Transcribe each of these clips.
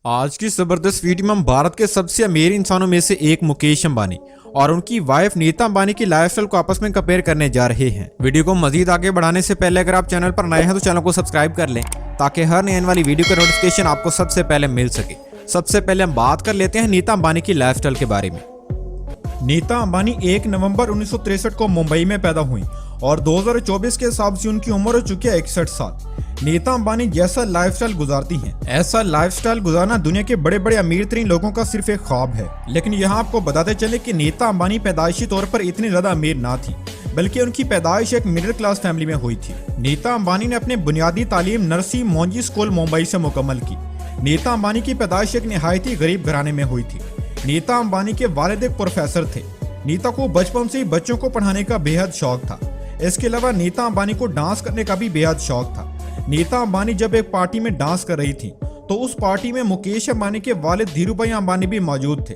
आज की जबरदस्त वीडियो में हम भारत के सबसे अमीर इंसानों में से एक मुकेश अंबानी और उनकी वाइफ नीता अंबानी की लाइफस्टाइल को आपस में कंपेयर करने जा रहे हैं। वीडियो को मजीद आगे बढ़ाने से पहले अगर आप चैनल पर नए हैं तो चैनल को सब्सक्राइब कर लें ताकि हर नई आने वाली वीडियो का नोटिफिकेशन आपको सबसे पहले मिल सके। सबसे पहले हम बात कर लेते हैं नीता अंबानी की लाइफस्टाइल के बारे में। नीता अंबानी 1 नवंबर 1963 को मुंबई में पैदा हुई और 2024 के हिसाब से उनकी उम्र हो चुकी है 61 साल। नीता अंबानी जैसा लाइफस्टाइल गुजारती हैं, ऐसा लाइफस्टाइल गुजारना दुनिया के बड़े बड़े अमीर तरीन लोगों का सिर्फ एक ख्वाब है। लेकिन यहाँ आपको बताते चले कि नीता अंबानी पैदाइशी तौर पर इतनी ज्यादा अमीर ना थी, बल्कि उनकी पैदाइश एक मिडिल क्लास फैमिली में हुई थी। नीता अंबानी ने अपनी बुनियादी तालीम नरसी मोंजी स्कूल मुंबई से मुकम्मल की। नीता अंबानी की पैदाइश एक निहायत ही गरीब घराने में हुई थी। नीता अंबानी के वालिद एक प्रोफेसर थे। नीता को बचपन से ही बच्चों को पढ़ाने का बेहद शौक था। इसके अलावा नीता अंबानी को डांस करने का भी बेहद शौक था। नीता अंबानी जब एक पार्टी में डांस कर रही थी तो उस पार्टी में मुकेश अंबानी के वालिद धीरूभाई अंबानी भी मौजूद थे।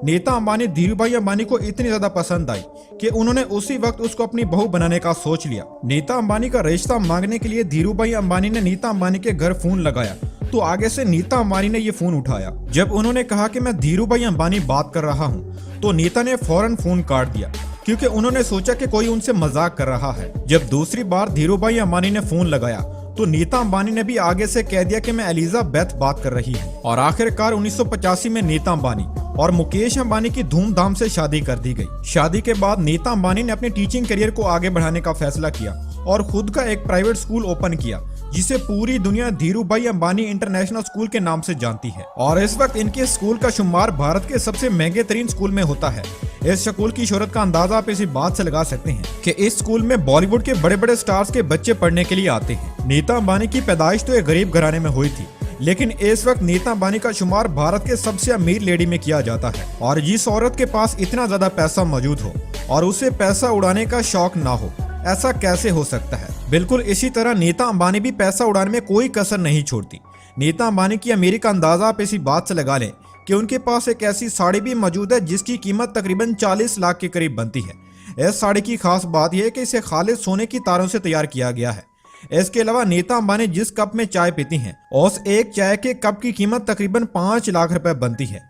नीता अंबानी धीरूभाई अंबानी को इतनी ज्यादा पसंद आई कि उन्होंने उसी वक्त उसको अपनी बहू बनाने का सोच लिया। नीता अंबानी का रिश्ता मांगने के लिए धीरूभाई अंबानी ने नीता अंबानी के घर फोन लगाया तो आगे से नीता अंबानी ने ये फोन उठाया। जब उन्होंने कहा कि मैं धीरूभाई अंबानी बात कर रहा हूँ तो नीता ने फौरन फोन काट दिया क्योंकि उन्होंने सोचा कि कोई उनसे मजाक कर रहा है। जब दूसरी बार धीरूभाई अंबानी ने फोन लगाया तो नीता अंबानी ने भी आगे से कह दिया कि मैं एलिजाबेथ बात कर रही हूँ। और आखिरकार 1985 में नीता अंबानी और मुकेश अंबानी की धूमधाम से शादी कर दी गई। शादी के बाद नीता अंबानी ने अपने टीचिंग करियर को आगे बढ़ाने का फैसला किया और खुद का एक प्राइवेट स्कूल ओपन किया जिसे पूरी दुनिया धीरूभाई अंबानी इंटरनेशनल स्कूल के नाम से जानती है। और इस वक्त इनके स्कूल का शुमार भारत के सबसे महंगे तरीन स्कूल में होता है। इस स्कूल की शोहरत का अंदाजा आप इसी बात से लगा सकते हैं कि इस स्कूल में बॉलीवुड के बड़े बड़े स्टार्स के बच्चे पढ़ने के लिए आते हैं। नीता अंबानी की पैदाइश तो एक गरीब घराने में हुई थी, लेकिन इस वक्त नीता अंबानी का शुमार भारत के सबसे अमीर लेडी में किया जाता है। और जिस औरत के पास इतना ज्यादा पैसा मौजूद हो और उसे पैसा उड़ाने का शौक ना हो, ऐसा कैसे हो सकता है। बिल्कुल इसी तरह नीता अंबानी भी पैसा उड़ाने में कोई कसर नहीं छोड़ती। नीता अंबानी की अमीरी का अंदाजा आप इसी बात से लगा लें कि उनके पास एक ऐसी साड़ी भी मौजूद है जिसकी कीमत तकरीबन 40 लाख के करीब बनती है। इस साड़ी की खास बात यह है कि इसे खालिद सोने की तारों से तैयार किया गया है। इसके अलावा नीता अंबानी जिस कप में चाय पीती हैं उस एक चाय के कप की कीमत तकरीबन 5 लाख रुपए बनती है।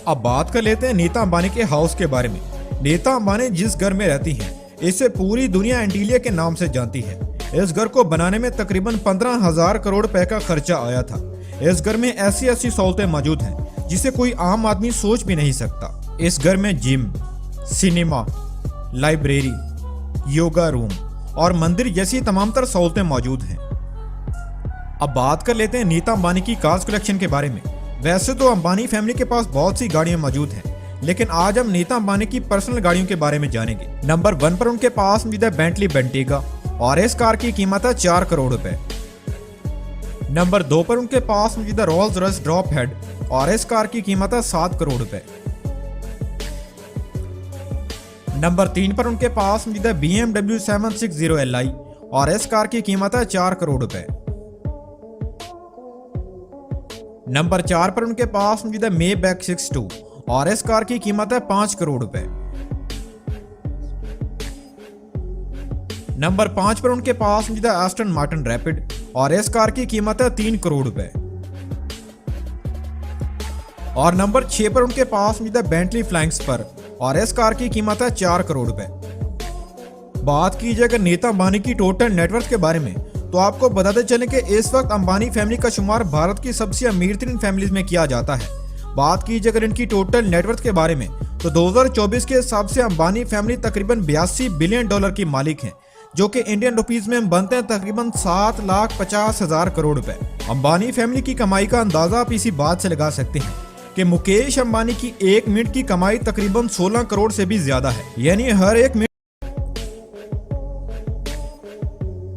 अब बात कर लेते हैं नीता अंबानी के हाउस के बारे में। नीता अंबानी जिस घर में रहती हैं इसे पूरी दुनिया एंटीलिया के नाम से जानती है। इस घर को बनाने में तकरीबन 15,000 करोड़ रुपए का खर्चा आया था। इस घर में ऐसी ऐसी सहूलतें मौजूद हैं जिसे कोई आम आदमी सोच भी नहीं सकता। इस घर में gym, cinema, library, yoga room और मंदिर जैसी तमाम तर सहूलतें मौजूद हैं। अब बात कर लेते हैं नीता अंबानी की कार्स कलेक्शन के बारे में। वैसे तो अंबानी फैमिली के पास बहुत सी गाड़ियां मौजूद हैं, लेकिन आज हम नीता अंबानी की पर्सनल गाड़ियों के बारे में जानेंगे। नंबर 1 पर उनके पास मौजूद है बेंटली बेंटेगा और इस कार की कीमत है 4 करोड़ रुपए। नंबर 2 पर उनके पास मौजूद है रोल्स रॉयस ड्रॉप हेड और इस कार की कीमत है 7 करोड़ रुपए। नंबर 3 पर उनके पास मौजूद है BMW 760 Li और इस कार की कीमत है 4 करोड़ रुपए। नंबर 4 पर उनके पास मौजूद है Maybach 62 और इस कार की कीमत है 5 करोड़ रुपए। नंबर 5 पर उनके पास मौजूद है एस्टन मार्टिन रैपिड और इस कार की कीमत है 3 करोड़ रुपए। और नंबर 6 पर उनके पास मौजूद है बेंटली फ्लाइंग स्पर और इस कार की कीमत है 4 करोड़ रुपए। बात की जाए अगर नीता अंबानी की टोटल नेटवर्थ के बारे में तो आपको बताते चलें कि इस वक्त अंबानी फैमिली का शुमार भारत की सबसे अमीर तरीन फैमिलीज में किया जाता है। बात की जाए अगर इनकी टोटल नेटवर्थ के बारे में तो 2024 के हिसाब से अंबानी फैमिली तकरीबन 82 बिलियन डॉलर की मालिक है, जो कि इंडियन रुपीज में बनते हैं तकरीबन 7,50,000 करोड़ रुपए। अंबानी फैमिली की कमाई का अंदाजा आप इसी बात से लगा सकते हैं कि मुकेश अंबानी की 1 मिनट की कमाई तकरीबन 16 करोड़ से भी ज्यादा है, यानी हर 1 मिनट।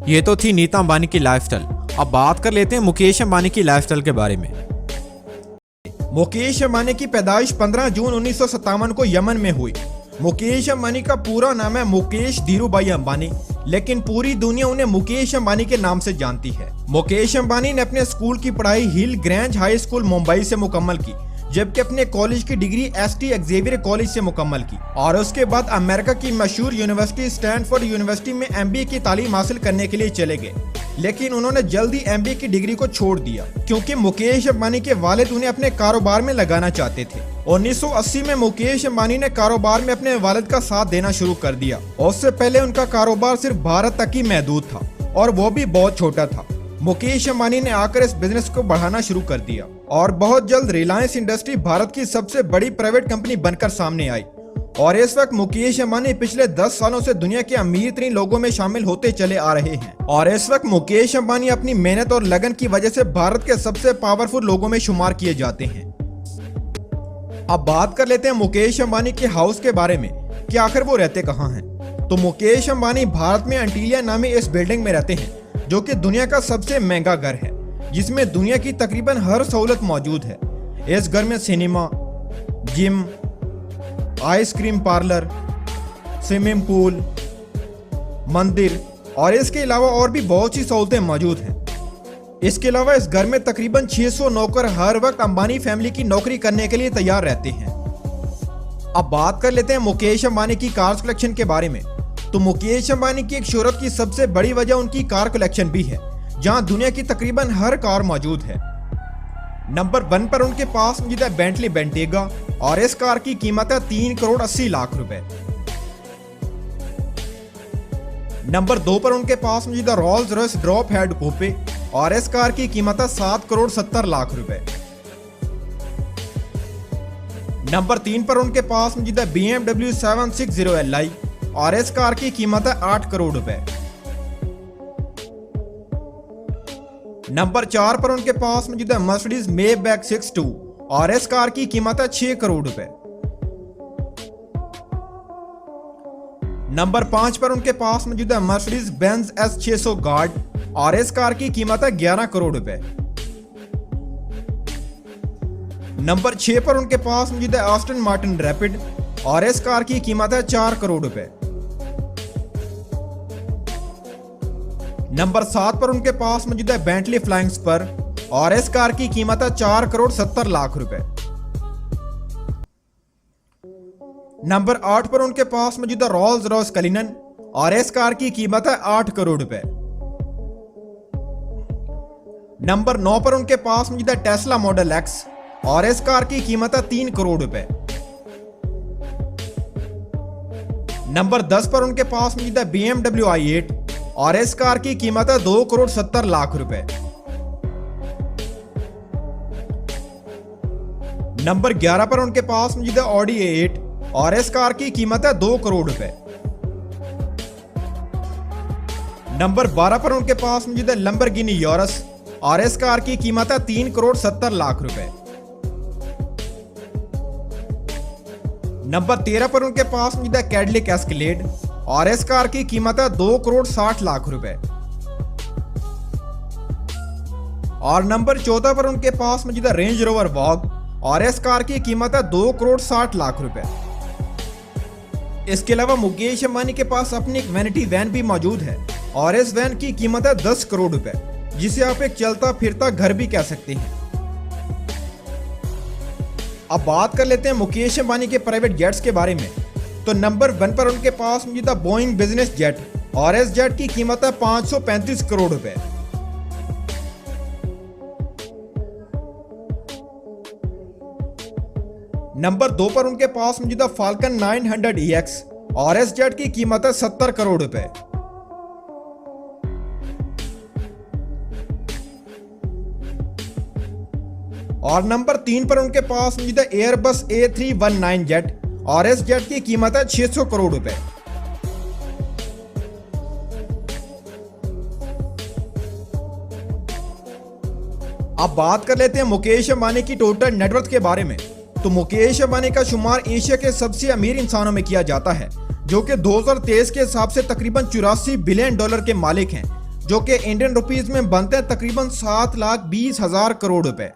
ये तो थी नीता अंबानी की लाइफस्टाइल। अब बात कर लेते हैं मुकेश अंबानी की लाइफस्टाइल के बारे में। मुकेश अंबानी की पैदाइश 15 जून 1957 को यमन में हुई। मुकेश अंबानी का पूरा नाम है मुकेश धीरूभाई अंबानी, लेकिन पूरी दुनिया उन्हें मुकेश अंबानी के नाम से जानती है। मुकेश अंबानी ने अपने स्कूल की पढ़ाई हिल ग्रैंज हाई स्कूल मुंबई से मुकम्मल की, जबकि अपने कॉलेज की डिग्री ST एक्जेवियर कॉलेज से मुकम्मल की और उसके बाद अमेरिका की मशहूर यूनिवर्सिटी स्टैनफोर्ड यूनिवर्सिटी में MBA की तालीम हासिल करने के लिए चले गए। लेकिन उन्होंने जल्दी MBA की डिग्री को छोड़ दिया क्योंकि मुकेश अंबानी के वालिद उन्हें अपने कारोबार में लगाना चाहते थे। 1980 में मुकेश अंबानी ने कारोबार में अपने वालिद का साथ देना शुरू कर दिया। उससे पहले उनका कारोबार सिर्फ भारत तक ही महदूद था और वो भी बहुत छोटा था। मुकेश अंबानी ने आकर इस बिजनेस को बढ़ाना शुरू कर दिया और बहुत जल्द रिलायंस इंडस्ट्री भारत की सबसे बड़ी प्राइवेट कंपनी बनकर सामने आई। और इस वक्त मुकेश अंबानी पिछले 10 सालों से दुनिया के अमीर तरीन लोगों में शामिल होते चले आ रहे हैं। और इस वक्त मुकेश अंबानी अपनी मेहनत और लगन की वजह से भारत के सबसे पावरफुल लोगों में शुमार किए जाते हैं। अब बात कर लेते हैं मुकेश अंबानी के हाउस के बारे में कि आखिर वो रहते कहाँ हैं। तो मुकेश अंबानी भारत में एंटीलिया नामी इस बिल्डिंग में रहते हैं जो कि दुनिया का सबसे महंगा घर है, जिसमें दुनिया की तकरीबन हर सहूलत मौजूद है। इस घर में cinema, gym, ice cream parlour, swimming pool, मंदिर और इसके अलावा और भी बहुत सी सहूलतें मौजूद हैं। इसके अलावा इस घर में तकरीबन 600 नौकर हर वक्त अंबानी फैमिली की नौकरी करने के लिए तैयार रहते हैं। अब बात कर लेते हैं मुकेश अंबानी की कार कलेक्शन के बारे में। तो मुकेश अंबानी की एक शोहरत की सबसे बड़ी वजह उनकी कार कलेक्शन भी है, जहां दुनिया की तकरीबन हर कार मौजूद है। नंबर 1 पर उनके पास मौजूद है बेंटली बेंटेगा और इस कार की कीमत है 3 करोड़ 80 लाख रुपए। नंबर 2 पर उनके पास मौजूद है रोल्स रॉयस ड्रॉप हेड कूपे और इस कार की कीमत है 7 करोड़ 70 लाख रुपए। नंबर 3 पर उनके पास मौजूद है BMW 760 Li और इस कार की कीमत है 8 करोड़ रुपए। नंबर 4 पर उनके पास मौजूद है मर्सिडीज मेबैक 62 और इस कार की कीमत है 6 करोड़ रुपए। नंबर 5 पर उनके पास मौजूद है मर्सिडीज बेंज S600 गार्ड और इस कार की कीमत है 11 करोड़ रुपए। नंबर 6 पर उनके पास मौजूद है ऑस्टन मार्टिन रैपिड और इस कार की कीमत है 4 करोड़ रुपए। नंबर 7 पर उनके पास मौजूद है बेंटली फ्लाइंग स्पर और इस कार की कीमत है 4 करोड़ 70 लाख रुपए। नंबर 8 पर उनके पास मौजूद है रोल्स रॉयस कलिनन और इस कार की कीमत है 8 करोड़ रुपए। नंबर 9 पर उनके पास मौजूद है टेस्ला मॉडल X और इस कार की कीमत है 3 करोड़ रुपए। नंबर 10 पर उनके पास मौजूद है BMW i8 और इस कार की कीमत है 2 करोड़ 70 लाख रुपए। नंबर 11 पर उनके पास मौजूद है ऑडी A8 और इस कार की कीमत है 2 करोड़ रुपए। नंबर 12 पर उनके पास मौजूद है लंबरगिनी योरस और इस कार की कीमत है 3 करोड़ 70 लाख रुपए। नंबर 13 पर उनके पास मौजूद है कैडिलैक एस्केलेड और इस कार की कीमत है 2 करोड़ 60 लाख रुपए। और नंबर 14 पर उनके पास मौजूद है रेंज रोवर वॉग और इस कार की कीमत है 2 करोड़ 60 लाख रुपए। इसके अलावा मुकेश अंबानी के पास अपनी एक वैनिटी वैन भी मौजूद है और इस वैन की कीमत है 10 करोड़ रुपए, जिसे आप एक चलता फिरता घर भी कह सकते हैं। अब बात कर लेते हैं मुकेश अंबानी के प्राइवेट जेट्स के बारे में। तो नंबर 1 पर उनके पास मौजूद है बोइंग बिजनेस जेट और इस जेट की कीमत है 535 करोड़ रुपए। नंबर 2 पर उनके पास मौजूद है फाल्कन 900EX और इस जेट की कीमत है 70 करोड़ रुपए। और नंबर 3 पर उनके पास मौजूद है एयरबस A319 जेट और इस जेट की कीमत है 600 करोड़ रुपए। अब बात कर लेते हैं मुकेश अंबानी की टोटल नेटवर्थ के बारे में। तो मुकेश अंबानी का शुमार एशिया के सबसे अमीर इंसानों में किया जाता है, जो कि 2023 के हिसाब से तकरीबन 84 बिलियन डॉलर के मालिक हैं, जो कि इंडियन रुपीस में बनते हैं तकरीबन 7,20,000 करोड़ रुपए।